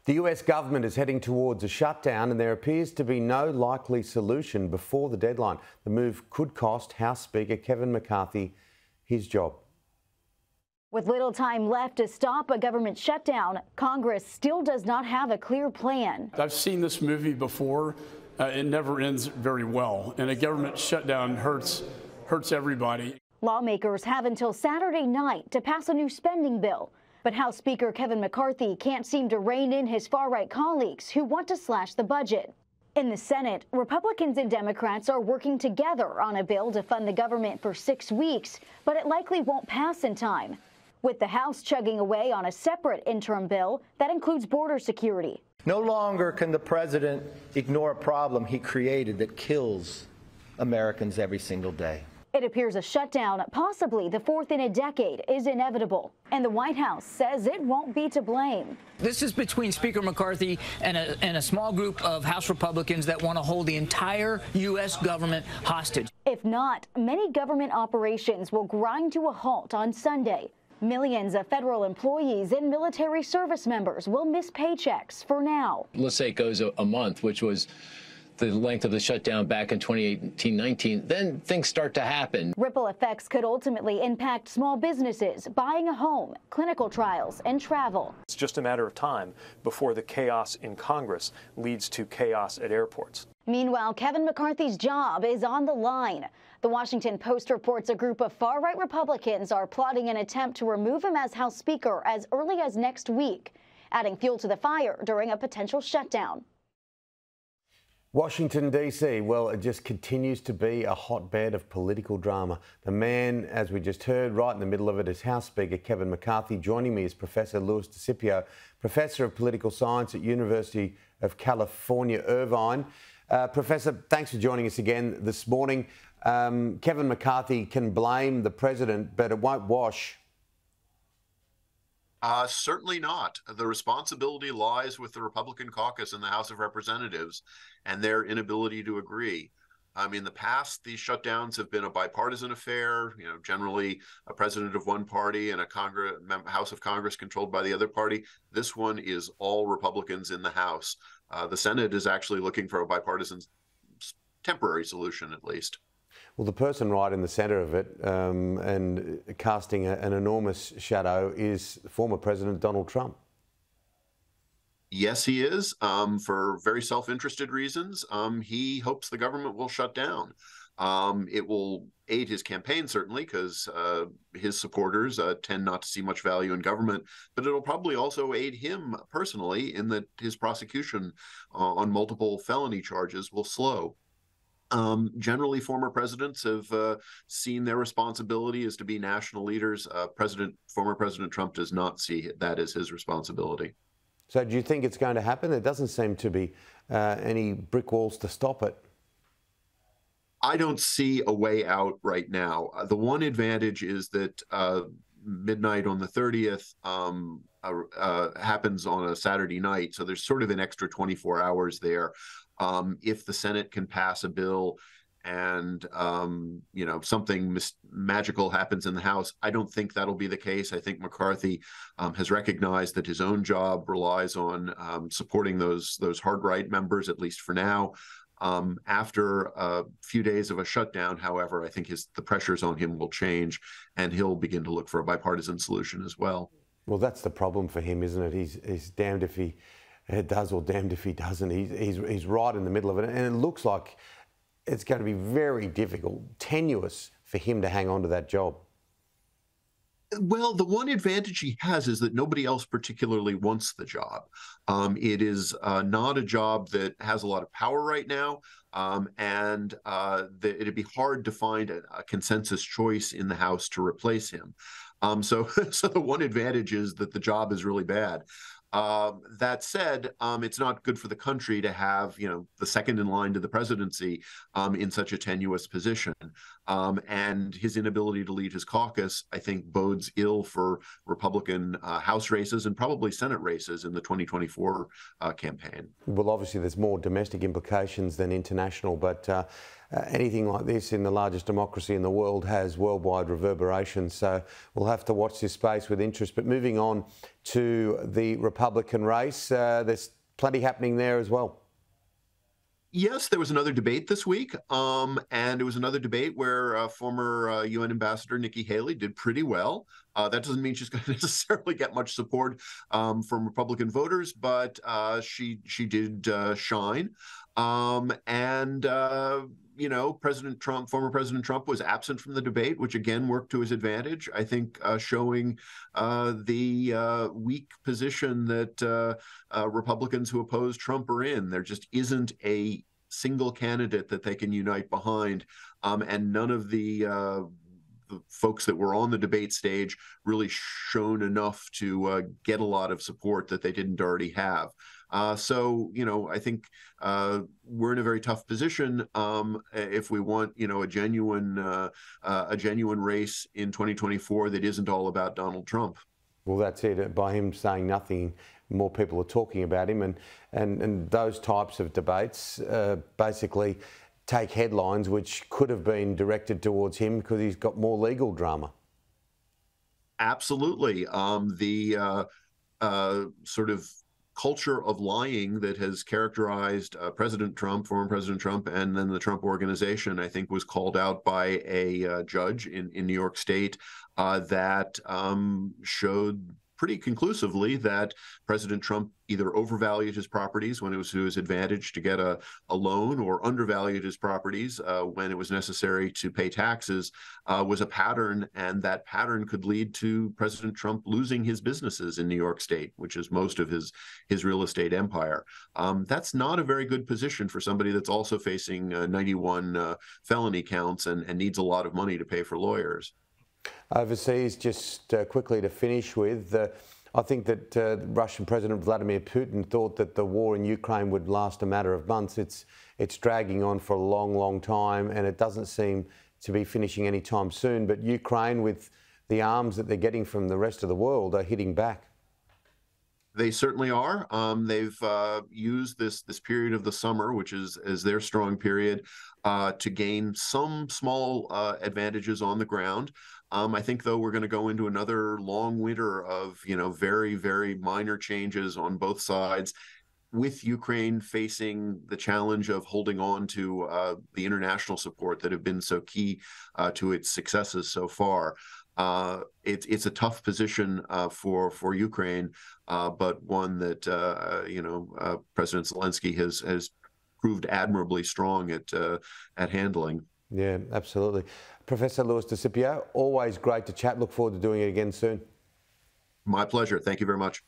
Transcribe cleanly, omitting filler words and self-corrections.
The US government is heading towards a shutdown and there appears to be no likely solution before the deadline. The move could cost House Speaker Kevin McCarthy his job. With little time left to stop a government shutdown, Congress still does not have a clear plan. I've seen this movie before. It never ends very well, and a government shutdown hurts everybody. Lawmakers have until Saturday night to pass a new spending bill. But House Speaker Kevin McCarthy can't seem to rein in his far-right colleagues who want to slash the budget. In the Senate, Republicans and Democrats are working together on a bill to fund the government for 6 weeks, but it likely won't pass in time. With the House chugging away on a separate interim bill that includes border security. No longer can the president ignore a problem he created that kills Americans every single day. It appears a shutdown, possibly the fourth in a decade, is inevitable. And the White House says it won't be to blame. This is between Speaker McCarthy and a small group of House Republicans that want to hold the entire U.S. government hostage. If not, many government operations will grind to a halt on Sunday. Millions of federal employees and military service members will miss paychecks for now. Let's say it goes a month, which was the length of the shutdown back in 2018-19, then things start to happen. Ripple effects could ultimately impact small businesses, buying a home, clinical trials, and travel. It's just a matter of time before the chaos in Congress leads to chaos at airports. Meanwhile, Kevin McCarthy's job is on the line. The Washington Post reports a group of far-right Republicans are plotting an attempt to remove him as House Speaker as early as next week, adding fuel to the fire during a potential shutdown. Washington, D.C., well, it just continues to be a hotbed of political drama. The man, as we just heard, right in the middle of it is House Speaker Kevin McCarthy. Joining me is Professor Louis DeCipio, Professor of Political Science at University of California, Irvine. Professor, thanks for joining us again this morning. Kevin McCarthy can blame the president, but it won't wash. Certainly not. The responsibility lies with the Republican caucus in the House of Representatives and their inability to agree. In the past, these shutdowns have been a bipartisan affair, generally a president of one party and a House of Congress controlled by the other party. This one is all Republicans in the House. The Senate is actually looking for a bipartisan temporary solution, at least. Well, the person right in the centre of it and casting an enormous shadow is former President Donald Trump. Yes, he is, for very self-interested reasons. He hopes the government will shut down. It will aid his campaign, certainly, because his supporters tend not to see much value in government, but it'll probably also aid him personally in that his prosecution on multiple felony charges will slow. Generally, former presidents have seen their responsibility as to be national leaders. Former President Trump does not see that as his responsibility. So do you think it's going to happen? There doesn't seem to be any brick walls to stop it. I don't see a way out right now. The one advantage is that midnight on the 30th happens on a Saturday night, so there's sort of an extra 24 hours there. If the Senate can pass a bill and, something magical happens in the House, I don't think that'll be the case. I think McCarthy has recognized that his own job relies on supporting those hard right members, at least for now. After a few days of a shutdown, however, I think the pressures on him will change and he'll begin to look for a bipartisan solution as well. Well, that's the problem for him, isn't it? He's damned if he does or damned if he doesn't. He's right in the middle of it. And it looks like it's going to be very difficult, tenuous for him to hang on to that job. Well, the one advantage he has is that nobody else particularly wants the job. It is not a job that has a lot of power right now, and it'd be hard to find a consensus choice in the House to replace him. So the one advantage is that the job is really bad. That said, it's not good for the country to have, the second in line to the presidency in such a tenuous position. And his inability to lead his caucus, I think, bodes ill for Republican House races and probably Senate races in the 2024 campaign. Well, obviously, there's more domestic implications than international, but anything like this in the largest democracy in the world has worldwide reverberations. So we'll have to watch this space with interest. But moving on to the Republican race, there's plenty happening there as well. Yes, there was another debate this week, and it was another debate where former UN Ambassador Nikki Haley did pretty well. That doesn't mean she's going to necessarily get much support from Republican voters, but she did shine. You know, former President Trump was absent from the debate, which again worked to his advantage. I think showing the weak position that Republicans who oppose Trump are in. There just isn't a single candidate that they can unite behind, and none of the folks that were on the debate stage really shown enough to get a lot of support that they didn't already have. So, you know, I think we're in a very tough position if we want, you know, a genuine race in 2024 that isn't all about Donald Trump. Well, that's it. By him saying nothing, more people are talking about him, and those types of debates basically take headlines which could have been directed towards him because he's got more legal drama. Absolutely. The sort of culture of lying that has characterized President Trump, former President Trump, and then the Trump Organization, I think was called out by a judge in New York State that showed pretty conclusively that President Trump either overvalued his properties when it was to his advantage to get a loan, or undervalued his properties when it was necessary to pay taxes, was a pattern, and that pattern could lead to President Trump losing his businesses in New York State, which is most of his real estate empire. That's not a very good position for somebody that's also facing 91 felony counts and needs a lot of money to pay for lawyers. Overseas, just quickly to finish with, I think that Russian President Vladimir Putin thought that the war in Ukraine would last a matter of months. It's dragging on for a long, long time, and it doesn't seem to be finishing anytime soon. But Ukraine, with the arms that they're getting from the rest of the world, are hitting back. They certainly are. They've used this period of the summer, which is their strong period, to gain some small advantages on the ground. I think, though, we're going to go into another long winter of, you know, very, very minor changes on both sides, with Ukraine facing the challenge of holding on to the international support that have been so key to its successes so far. It's a tough position for Ukraine, but one that you know, President Zelensky has proved admirably strong at handling. Yeah, absolutely. Professor Louis DeCipio, always great to chat. Look forward to doing it again soon. My pleasure. Thank you very much.